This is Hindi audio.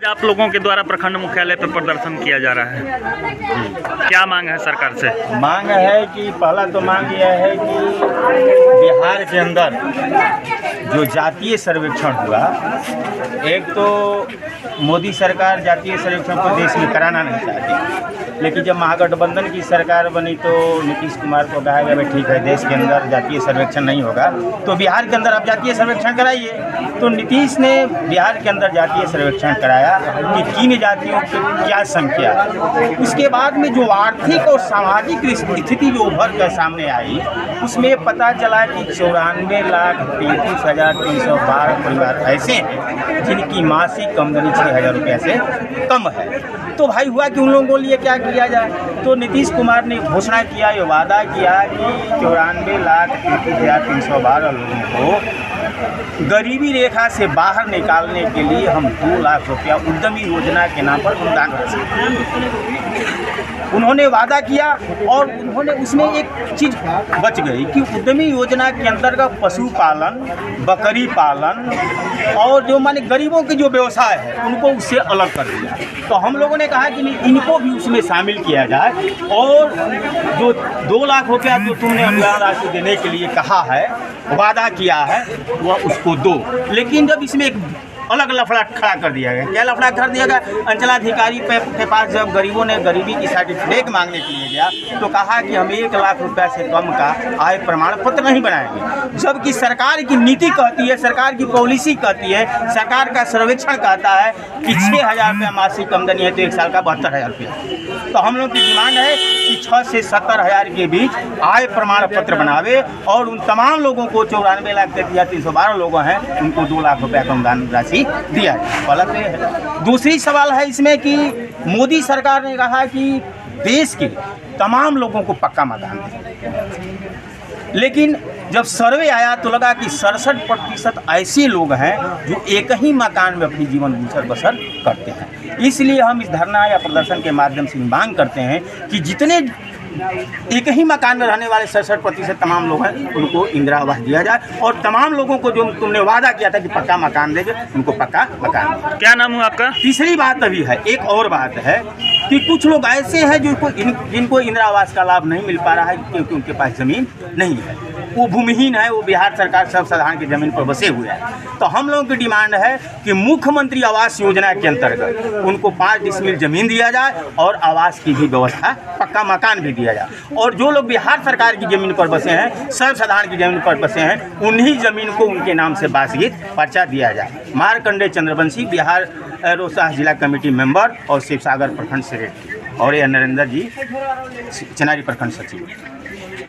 आप लोगों के द्वारा प्रखंड मुख्यालय पर प्रदर्शन किया जा रहा है, क्या मांग है सरकार से? मांग है कि पहला तो मांग यह है कि बिहार के अंदर जो जातीय सर्वेक्षण हुआ, एक तो मोदी सरकार जातीय सर्वेक्षण को देश में कराना नहीं चाहती, लेकिन जब महागठबंधन की सरकार बनी तो नीतीश कुमार को कहा गया भाई ठीक है देश के अंदर जातीय सर्वेक्षण नहीं होगा तो बिहार के अंदर आप जातीय सर्वेक्षण कराइए। तो नीतीश ने बिहार के अंदर जातीय सर्वेक्षण कराया कि किन जातियों की क्या संख्या। उसके बाद में जो आर्थिक और सामाजिक स्थिति जो उभर कर सामने आई उसमें पता चला कि 94,33,312 परिवार ऐसे हैं जिनकी मासिक आमदनी 6,000 रुपये से कम है। तो भाई हुआ कि उन लोगों के लिए क्या किया जाए, तो नीतीश कुमार ने घोषणा किया, ये वादा किया कि 94,33,312 लोगों को गरीबी रेखा से बाहर निकालने के लिए हम 2 लाख रुपया उद्यमी योजना के नाम पर अनुदान कर सकते हैं। उन्होंने वादा किया और उन्होंने उसमें एक चीज़ बच गई कि उद्यमी योजना के अंतर्गत पशुपालन, बकरी पालन और जो माने गरीबों के जो व्यवसाय है उनको उससे अलग कर दिया। तो हम लोगों ने कहा कि इनको भी उसमें शामिल किया जाए और जो 2 लाख रुपया जो तुमने अनुदान राशि देने के लिए कहा है, वादा किया है, वह उसको दो। लेकिन जब इसमें एक अलग लफड़ा खड़ा कर दिया गया, क्या लफड़ा कर दिया गया, अंचलाधिकारी के पास जब गरीबों ने गरीबी की सर्टिफिकेट मांगने के लिए गया तो कहा कि हम 1 लाख रुपया से कम का आय प्रमाण पत्र नहीं बनाएंगे, जबकि सरकार की नीति कहती है, सरकार की पॉलिसी कहती है, सरकार का सर्वेक्षण कहता है कि 6,000 रुपया मासिक आमदनी है तो 1 साल का 72,000 रुपया। तो हम लोग की डिमांड है कि 6 से 70,000 के बीच आय प्रमाण पत्र बनावे और उन तमाम लोगों को 94,33,312 लोग हैं उनको 2 लाख रुपया का अनुदान राशि दिया है। पहला तो है। दूसरी सवाल है इसमें कि मोदी सरकार ने कहा कि देश के तमाम लोगों को पक्का मकान दें, लेकिन जब सर्वे आया तो लगा कि 67% ऐसे लोग हैं जो एक ही मकान में अपनी जीवन गुजर बसर करते हैं। इसलिए हम इस धरना या प्रदर्शन के माध्यम से मांग करते हैं कि जितने एक ही मकान में रहने वाले 67% तमाम लोग हैं उनको इंदिरा आवास दिया जाए और तमाम लोगों को जो तुमने वादा किया था कि पक्का मकान देंगे उनको पक्का मकान दें। क्या नाम है आपका? तीसरी बात अभी है, एक और बात है कि कुछ लोग ऐसे हैं जिनको इंदिरा आवास का लाभ नहीं मिल पा रहा है क्योंकि उनके पास ज़मीन नहीं है, वो भूमिहीन है, वो बिहार सरकार सर्वसाधारण की ज़मीन पर बसे हुए हैं। तो हम लोगों की डिमांड है कि मुख्यमंत्री आवास योजना के अंतर्गत उनको 5 डिसमिल ज़मीन दिया जाए और आवास की भी व्यवस्था, पक्का मकान भी दिया जाए। और जो लोग बिहार सरकार की ज़मीन पर बसे हैं, सर्वसाधारण की ज़मीन पर बसे हैं, उन्हीं ज़मीन को उनके नाम से वासगीत पर्चा दिया जाए। मार्कंडेय चंद्रवंशी, बिहार रोहतास जिला कमेटी मेंबर और शिवसागर प्रखंड सेक्रेटरी, और ये नरेंद्र जी, चेनारी प्रखंड सचिव।